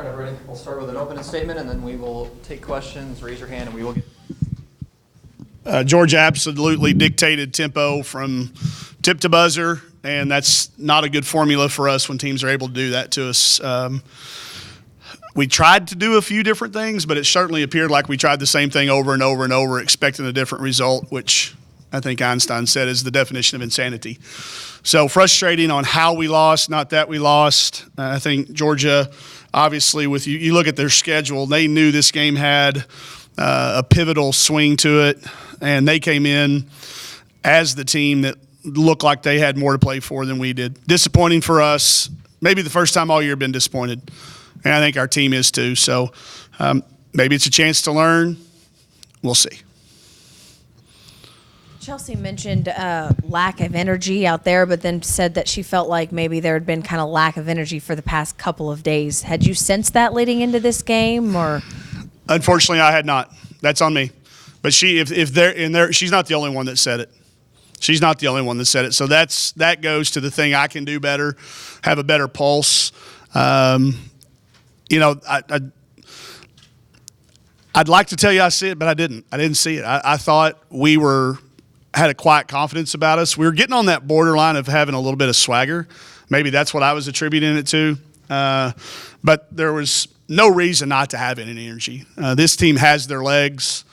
right, everybody. We'll start with an opening statement, and then we will take questions. Raise your hand, and we will get. Georgia absolutely dictated tempo from tip to buzzer, and that's not a good formula for us when teams are able to do that to us. We tried to do a few different things, but it certainly appeared like we tried the same thing over and over and over, expecting a different result, which I think Einstein said is the definition of insanity. So frustrating on how we lost, not that we lost. I think Georgia, obviously, with you look at their schedule, they knew this game had a pivotal swing to it, and they came in as the team that looked like they had more to play for than we did. Disappointing for us. Maybe the first time all year been disappointed, and I think our team is too. So maybe it's a chance to learn. We'll see. Chelsea mentioned lack of energy out there, but then said that she felt like maybe there had been kind of lack of energy for the past couple of days. Had you sensed that leading into this game, or? Unfortunately, I had not. That's on me. But she's not the only one that said it. She's not the only one that said it. So that goes to the thing I can do better, have a better pulse. I'd like to tell you I see it, but I didn't. I didn't see it. I thought we had a quiet confidence about us. We were getting on that borderline of having a little bit of swagger. Maybe that's what I was attributing it to. But there was no reason not to have any energy. This team has their legs.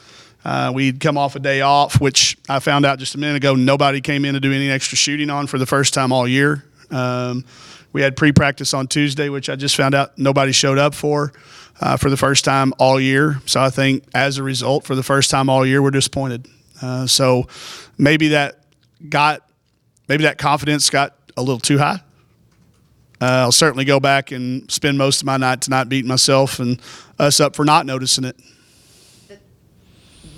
We'd come off a day off, which I found out just a minute ago nobody came in to do any extra shooting on for the first time all year. We had pre-practice on Tuesday, which I just found out nobody showed up for the first time all year. So I think as a result, for the first time all year, we're disappointed. So maybe that confidence got a little too high. I'll certainly go back and spend most of my night tonight beating myself and us up for not noticing it.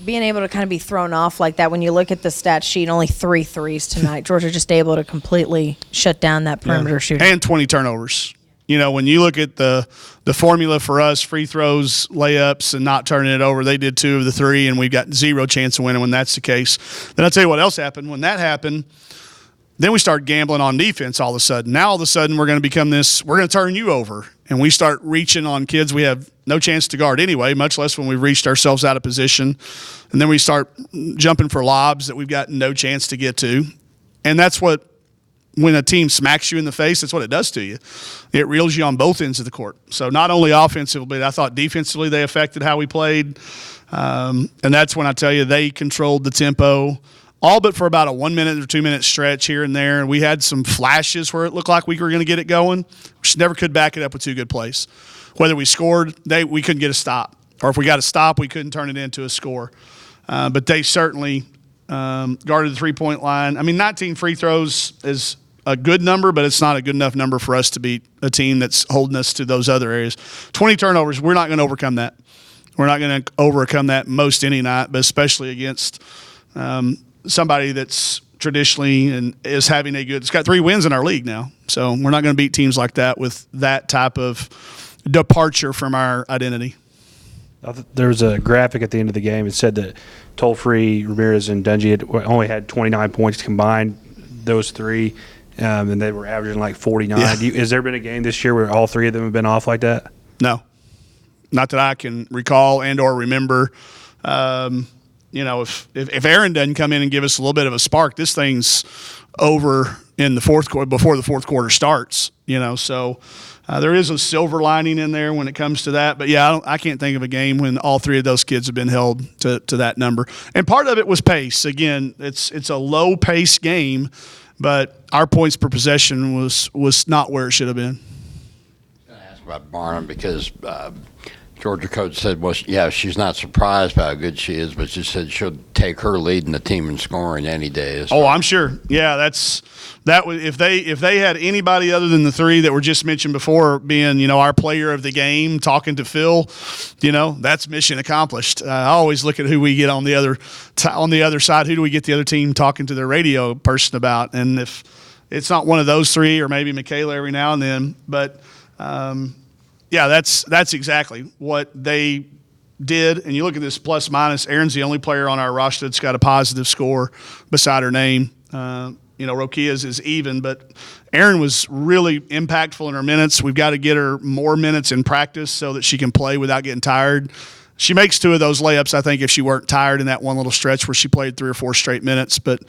Being able to kind of be thrown off like that when you look at the stat sheet, only 3 threes tonight. Georgia just able to completely shut down that perimeter shooting. And 20 turnovers. You know, when you look at the formula for us, free throws, layups, and not turning it over, they did 2 of the 3, and we've got zero chance of winning when that's the case. Then I'll tell you what else happened. When that happened, then we start gambling on defense all of a sudden. Now all of a sudden we're going to become we're going to turn you over. And we start reaching on kids we have no chance to guard anyway, much less when we've reached ourselves out of position. And then we start jumping for lobs that we've got no chance to get to. And that's what, when a team smacks you in the face, that's what it does to you. It reels you on both ends of the court. So not only offensively, but I thought defensively they affected how we played. And that's when I tell you they controlled the tempo, all but for about a 1 minute or 2 minute stretch here and there. And we had some flashes where it looked like we were going to get it going. We just never could back it up with 2 good plays. Whether we scored, we couldn't get a stop. Or if we got a stop, we couldn't turn it into a score. But they certainly guarded the three-point line. I mean, 19 free throws is a good number, but it's not a good enough number for us to beat a team that's holding us to those other areas. 20 turnovers, we're not going to overcome that. We're not going to overcome that most any night, but especially against somebody that's traditionally and is having it's got 3 wins in our league now. So we're not going to beat teams like that with that type of departure from our identity. There was a graphic at the end of the game. It said that Toll-Free, Ramirez, and Dungy only had 29 points combined, those 3, and they were averaging like 49. Yeah. Has there been a game this year where all 3 of them have been off like that? No. Not that I can recall and or remember. If Aaron doesn't come in and give us a little bit of a spark, this thing's over in the fourth quarter before the fourth quarter starts. So there is a silver lining in there when it comes to that. But yeah, I can't think of a game when all 3 of those kids have been held to that number. And part of it was pace. Again, it's a low pace game, but our points per possession was not where it should have been. I was going to ask about Barnum because Georgia coach said, well, yeah, she's not surprised by how good she is, but she said she'll take her leading the team in scoring any day. Oh, I'm sure. Yeah, if they had anybody other than the 3 that were just mentioned before being, our player of the game, talking to Phil, that's mission accomplished. I always look at who we get on the other side. Who do we get the other team talking to their radio person about? And if it's not one of those 3, or maybe Michaela every now and then, but yeah, that's exactly what they did. And you look at this plus minus. Aaron's the only player on our roster that's got a positive score beside her name. Rokia's is even, but Erin was really impactful in her minutes. We've got to get her more minutes in practice so that she can play without getting tired. She makes 2 of those layups, I think, if she weren't tired in that one little stretch where she played 3 or 4 straight minutes. But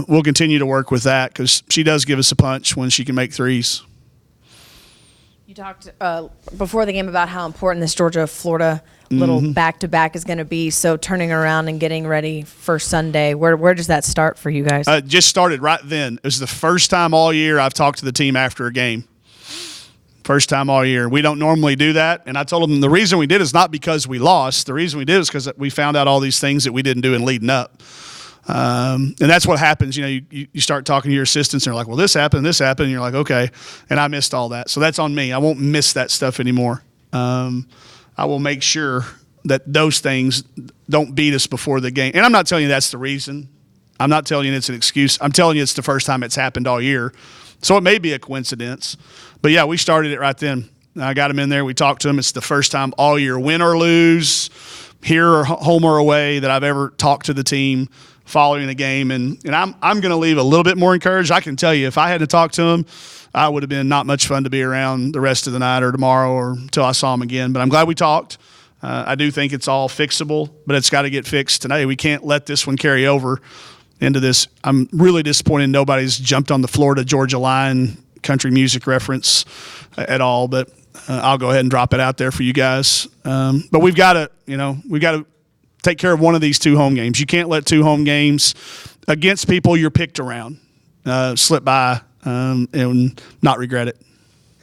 we'll continue to work with that because she does give us a punch when she can make threes. You talked before the game about how important this Georgia-Florida little back-to-back is going to be. So turning around and getting ready for Sunday, where does that start for you guys? Just started right then. It was the first time all year I've talked to the team after a game. First time all year. We don't normally do that. And I told them the reason we did is not because we lost. The reason we did is because we found out all these things that we didn't do in leading up. And that's what happens. You start talking to your assistants and they're like, well, this happened. And you're like, okay. And I missed all that. So that's on me. I won't miss that stuff anymore. I will make sure that those things don't beat us before the game. And I'm not telling you that's the reason. I'm not telling you it's an excuse. I'm telling you it's the first time it's happened all year. So it may be a coincidence. But, yeah, we started it right then. I got them in there. We talked to them. It's the first time all year, win or lose, here or home or away, that I've ever talked to the team following the game. And I'm going to leave a little bit more encouraged. I can tell you, if I had to talk to them, I would have been not much fun to be around the rest of the night or tomorrow or until I saw them again. But I'm glad we talked. I do think it's all fixable, but it's got to get fixed today. We can't let this one carry over into this. I'm really disappointed nobody's jumped on the Florida-Georgia line country music reference at all, but I'll go ahead and drop it out there for you guys. But we've got to take care of one of these 2 home games. You can't let 2 home games against people you're picked around slip by and not regret it.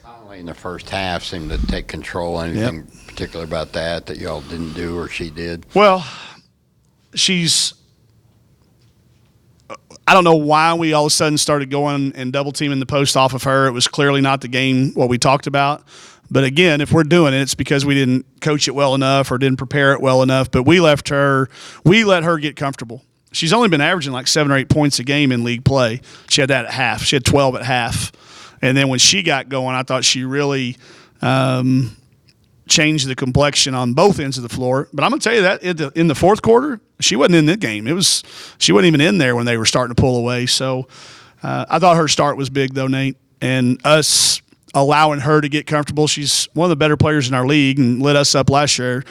Conley in the first half seemed to take control. Anything particular about that y'all didn't do or she did? Well, I don't know why we all of a sudden started going and double teaming the post off of her. It was clearly not the game what we talked about. But again, if we're doing it, it's because we didn't coach it well enough or didn't prepare it well enough. But we let her get comfortable. She's only been averaging like 7 or 8 points a game in league play. She had that at half. She had 12 at half. And then when she got going, I thought she really changed the complexion on both ends of the floor. But I'm going to tell you that in the fourth quarter, she wasn't in the game. She wasn't even in there when they were starting to pull away. So I thought her start was big, though, Nate. And us allowing her to get comfortable. She's one of the better players in our league and lit us up last year.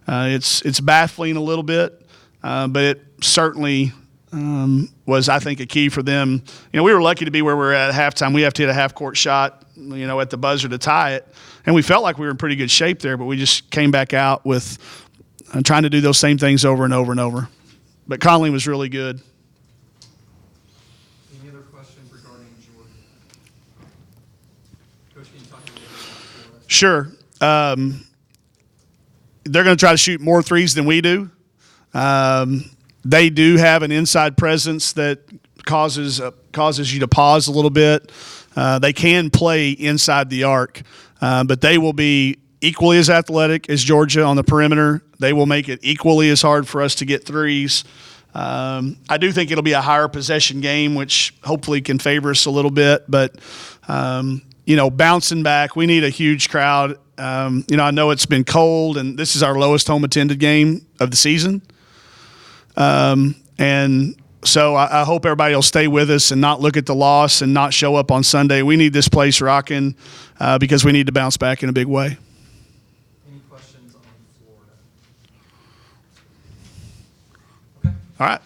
It's baffling a little bit, but it certainly was, I think, a key for them. We were lucky to be where we were at halftime. We have to hit a half-court shot, at the buzzer to tie it. And we felt like we were in pretty good shape there, but we just came back out with trying to do those same things over and over and over. But Conley was really good. Any other questions regarding Georgia? Coach, can you talk a little bit about Florida? Sure. They're going to try to shoot more threes than we do. They do have an inside presence that causes you to pause a little bit. They can play inside the arc, but they will be equally as athletic as Georgia on the perimeter. They will make it equally as hard for us to get threes. I do think it'll be a higher possession game, which hopefully can favor us a little bit. But, bouncing back, we need a huge crowd. I know it's been cold, and this is our lowest home attended game of the season. And so I hope everybody will stay with us and not look at the loss and not show up on Sunday. We need this place rocking because we need to bounce back in a big way. Any questions on Florida? Okay. All right.